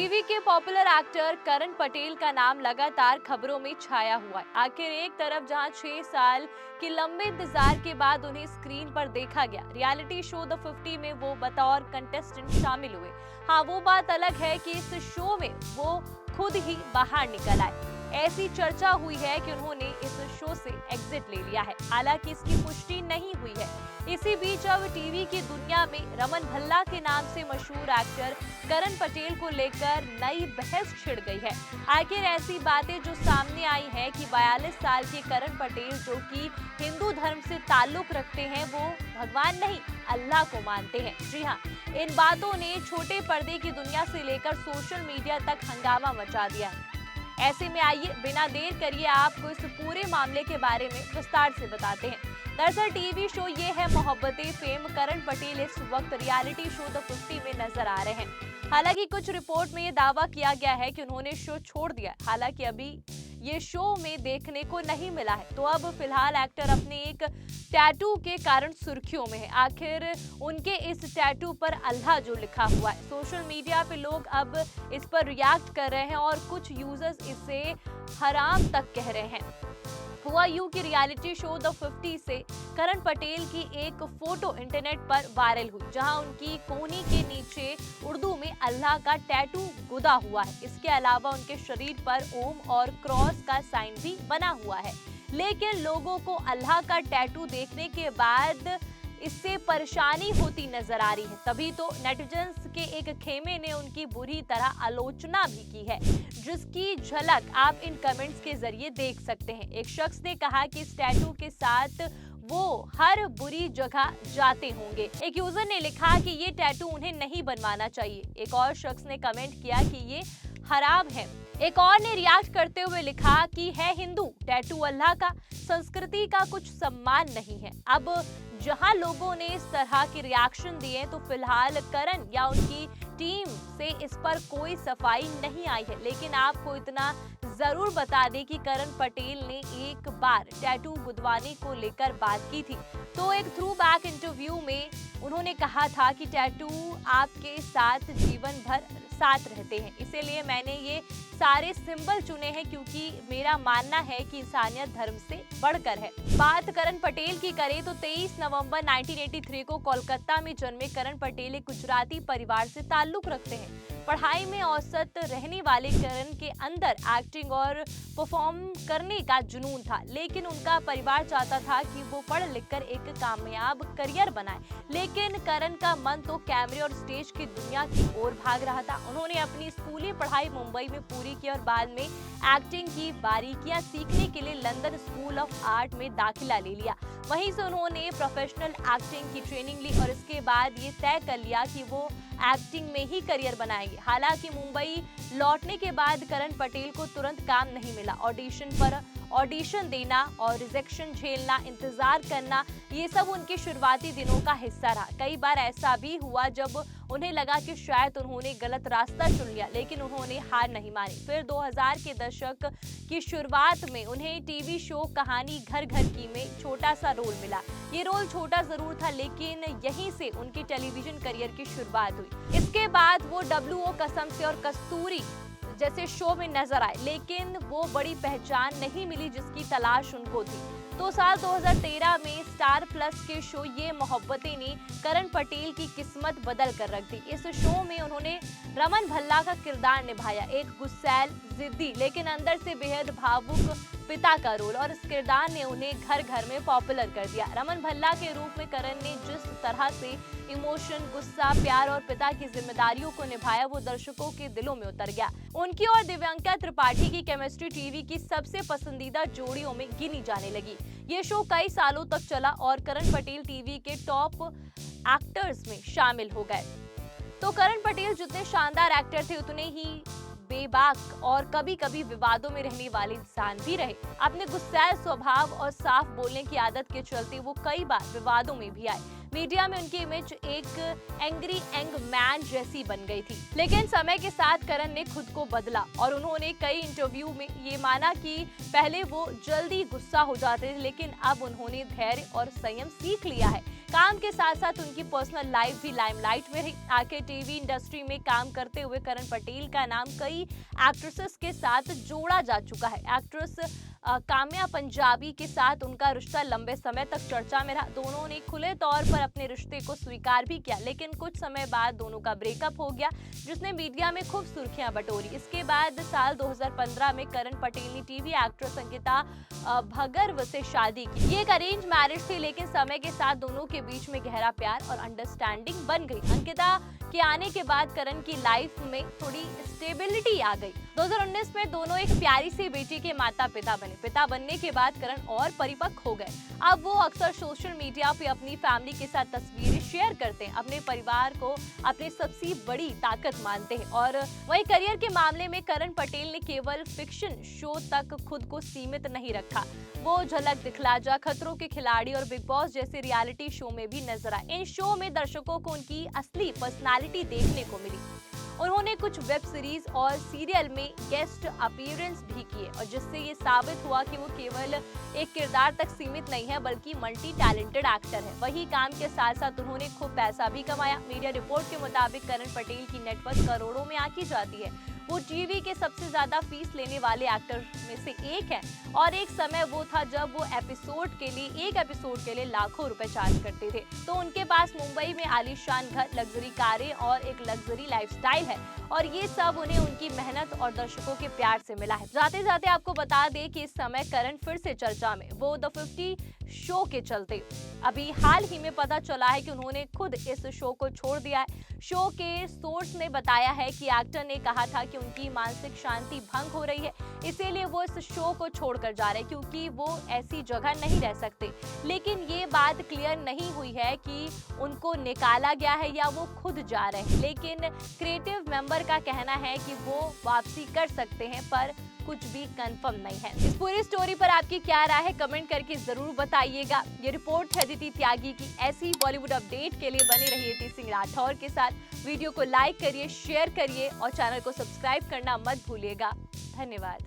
TV के popular actor करण पटेल का नाम लगातार खबरों में छाया हुआ है। आखिर एक तरफ जहां 6 साल के लंबे इंतजार के बाद उन्हें स्क्रीन पर देखा गया, रियलिटी शो द 50 में वो बतौर कंटेस्टेंट शामिल हुए। हाँ, वो बात अलग है कि इस शो में वो खुद ही बाहर निकल आए। ऐसी चर्चा हुई है कि उन्होंने इस शो से एग्जिट ले लिया है, हालांकि इसकी पुष्टि नहीं हुई है। इसी बीच अब टीवी की दुनिया में रमन भल्ला के नाम से मशहूर एक्टर करण पटेल को लेकर नई बहस छिड़ गई है। आखिर ऐसी बातें जो सामने आई हैं कि 42 साल के करण पटेल, जो कि हिंदू धर्म से ताल्लुक रखते हैं, वो भगवान नहीं अल्लाह को मानते हैं। जी हाँ, इन बातों ने छोटे पर्दे की दुनिया से लेकर सोशल मीडिया तक हंगामा मचा दिया है। ऐसे में आइए बिना देर करिए आपको इस पूरे मामले के बारे में विस्तार से बताते हैं। दरअसल टीवी शो ये है मोहब्बतें फेम करण पटेल इस वक्त रियलिटी शो द 50 में नजर आ रहे हैं। हालांकि कुछ रिपोर्ट में ये दावा किया गया है कि उन्होंने शो छोड़ दिया है। हालांकि अभी ये शो में देखने को नहीं मिला है। तो अब फिलहाल एक्टर अपने एक टैटू के कारण सुर्खियों में है। आखिर उनके इस टैटू पर अल्लाह जो लिखा हुआ है, सोशल मीडिया पे लोग अब इस पर रिएक्ट कर रहे हैं और कुछ यूजर्स इसे हराम तक कह रहे हैं। हुआ यूं कि रियलिटी शो द 50 से करण पटेल की एक फोटो इंटरनेट पर वायरल हुई, जहां उनकी कोहनी के नीचे उर्दू में अल्लाह का टैटू गुदा हुआ है। इसके अलावा उनके शरीर पर ओम और क्रॉस का साइन भी बना हुआ है। लेकिन लोगों को अल्लाह का टैटू देखने के बाद इससे परेशानी होती नजर आ रही है। तभी तो नेटिजन्स के एक खेमे ने उनकी बुरी तरह आलोचना भी की है, जिसकी झलक आप इन कमेंट्स के जरिए देख सकते हैं। एक शख्स ने कहा कि इस टैटू के साथ वो हर बुरी जगह जाते होंगे। एक यूजर ने लिखा कि ये टैटू उन्हें नहीं बनवाना चाहिए। एक और शख्स ने कमेंट किया कि ये हराम है। एक और ने रिएक्ट करते हुए लिखा कि है हिंदू, टैटू अल्लाह का, संस्कृति का कुछ सम्मान नहीं है। अब जहां लोगों ने इस तरह के रिएक्शन दिए, तो फिलहाल करण या उनकी टीम से इस पर कोई सफाई नहीं आई है। लेकिन आपको इतना जरूर बता दें कि करण पटेल ने एक बार टैटू गुदवाने को लेकर बात की थी। तो एक थ्रू बैक इंटरव्यू में उन्होंने कहा था कि टैटू आपके साथ जीवन भर साथ रहते हैं, इसीलिए मैंने ये सारे सिंबल चुने हैं, क्योंकि मेरा मानना है कि इंसानियत धर्म से बढ़कर है। बात करण पटेल की करें तो 23 नवंबर 1983 को कोलकाता में जन्मे करण पटेल एक गुजराती परिवार से ताल्लुक रखते हैं। पढ़ाई में औसत रहने वाले करण के अंदर एक्टिंग और परफॉर्म करने का जुनून था, लेकिन उनका परिवार चाहता था कि वो पढ़ लिखकर एक कामयाब करियर बनाए। लेकिन करण का मन तो कैमरे और स्टेज की दुनिया की ओर भाग रहा था। उन्होंने अपनी स्कूली पढ़ाई मुंबई में पूरी की और बाद में एक्टिंग की बारीकियां सीखने के लिए लंदन स्कूल ऑफ आर्ट में दाखिला ले लिया। वहीं से उन्होंने प्रोफेशनल एक्टिंग की ट्रेनिंग ली और इसके बाद ये तय कर लिया कि वो एक्टिंग में ही करियर बनाएंगे। हालांकि मुंबई लौटने के बाद करण पटेल को तुरंत काम नहीं मिला। ऑडिशन पर ऑडिशन देना और रिजेक्शन झेलना, इंतजार करना, ये सब उनके शुरुआती दिनों का हिस्सा रहा। कई बार ऐसा भी हुआ जब उन्हें लगा कि शायद उन्होंने गलत रास्ता चुन लिया, लेकिन उन्होंने हार नहीं मानी। फिर 2000 के दशक की शुरुआत में उन्हें टीवी शो कहानी घर घर की में छोटा सा रोल मिला। ये रोल छोटा जरूर था, लेकिन यहीं से उनके टेलीविजन करियर की शुरुआत हुई। इसके बाद वो WO कसम से और कस्तूरी जैसे शो में नजर आए, लेकिन वो बड़ी पहचान नहीं मिली जिसकी तलाश उनको थी। तो साल 2013 में स्टार प्लस के शो ये मोहब्बतें ने करण पटेल की किस्मत बदल कर रख दी। इस शो में उन्होंने रमन भल्ला का किरदार निभाया, एक गुस्सैल, जिद्दी लेकिन अंदर से बेहद भावुक पिता का रोल, और इस किरदार ने उन्हें घर घर में पॉपुलर कर दिया। रमन भल्ला के रूप में करण ने जिस तरह से इमोशन, गुस्सा, प्यार और पिता की जिम्मेदारियों को निभाया, वो दर्शकों के दिलों में उतर गया। उनकी और दिव्यांका त्रिपाठी की केमिस्ट्री टीवी की सबसे पसंदीदा जोड़ियों में गिनी जाने लगी। ये शो कई सालों तक चला और करण पटेल टीवी के टॉप एक्टर्स में शामिल हो गए। तो करण पटेल जितने शानदार एक्टर थे, उतने ही बेबाक और कभी कभी विवादों में रहने वाले इंसान भी रहे। अपने गुस्सैल स्वभाव और साफ बोलने की आदत के चलते वो कई बार विवादों में भी आए। मीडिया में उनकी इमेज एक एंग्री यंग मैन जैसी बन गई थी। लेकिन समय के साथ करण ने खुद को बदला और उन्होंने कई इंटरव्यू में ये माना कि पहले वो जल्दी गुस्सा हो जाते थे, लेकिन अब उन्होंने धैर्य और संयम सीख लिया है। काम के साथ साथ उनकी पर्सनल लाइफ भी लाइमलाइट में रही। आखिर टीवी इंडस्ट्री में काम करते हुए करण पटेल का नाम कई एक्ट्रेसेस के साथ जोड़ा जा चुका है। एक्ट्रेस काम्या पंजाबी के साथ उनका रिश्ता लंबे समय तक चर्चा में रहा। दोनों ने खुले तौर पर अपने रिश्ते को स्वीकार भी किया, लेकिन कुछ समय बाद दोनों का ब्रेकअप हो गया, जिसने मीडिया में खूब सुर्खियां बटोरी। इसके बाद साल 2015 में करण पटेल ने टीवी एक्ट्रेस अंकिता भगर्व से शादी की। ये एक अरेंज मैरिज थी, लेकिन समय के साथ दोनों के बीच में गहरा प्यार और अंडरस्टैंडिंग बन गई। अंकिता के आने के बाद करण की लाइफ में थोड़ी स्टेबिलिटी आ गई। 2019 में दोनों एक प्यारी सी बेटी के माता पिता बने। पिता बनने के बाद करण और परिपक्व हो गए। अब वो अक्सर सोशल मीडिया पे अपनी फैमिली के साथ तस्वीरें शेयर करते हैं, अपने परिवार को अपनी सबसे बड़ी ताकत मानते हैं। और वहीं करियर के मामले में करण पटेल ने केवल फिक्शन शो तक खुद को सीमित नहीं रखा। वो झलक दिखला जा, खतरों के खिलाड़ी और बिग बॉस जैसे रियलिटी शो में भी नजर आए। इन शो में दर्शकों को उनकी असली पर्सनालिटी देखने को मिली। उन्होंने कुछ वेब सीरीज और सीरियल में गेस्ट अपीयरेंस भी किए, और जिससे ये साबित हुआ कि वो केवल एक किरदार तक सीमित नहीं है, बल्कि मल्टी टैलेंटेड एक्टर है। वही काम के साथ साथ उन्होंने खूब पैसा भी कमाया। मीडिया रिपोर्ट के मुताबिक करण पटेल की नेटवर्थ करोड़ों में आंकी जाती है। वो टीवी के सबसे ज्यादा फीस लेने वाले एक्टर में से एक है, और एक समय वो था जब वो एक एपिसोड के लिए लाखों रुपए चार्ज करते थे। तो उनके पास मुंबई में आलीशान घर, लग्जरी कारें और एक लग्जरी लाइफस्टाइल है, और ये सब उन्हें उनकी मेहनत और दर्शकों के प्यार से मिला है। जाते जाते आपको बता दें कि इस समय करण फिर से चर्चा में, वो द 50 शो के चलते। अभी हाल ही में पता चला है कि उन्होंने खुद इस शो को छोड़ दिया है। शो के सोर्स ने बताया है कि एक्टर ने कहा था कि उनकी मानसिक शांति भंग हो रही है, इसीलिए वो इस शो को छोड़कर जा रहे हैं, क्योंकि वो ऐसी जगह नहीं रह सकते। लेकिन ये बात क्लियर नहीं हुई है कि उनको निकाला गया है या वो खुद जा रहे हैं। लेकिन क्रिएटिव मेंबर का कहना है कि वो वापसी कर सकते हैं, पर कुछ भी कंफर्म नहीं है। इस पूरी स्टोरी पर आपकी क्या राय है, कमेंट करके जरूर बताइएगा। ये रिपोर्ट है अदिति त्यागी की। ऐसी बॉलीवुड अपडेट के लिए बने रहिए टी सिंह राठौर के साथ। वीडियो को लाइक करिए, शेयर करिए और चैनल को सब्सक्राइब करना मत भूलिएगा। धन्यवाद।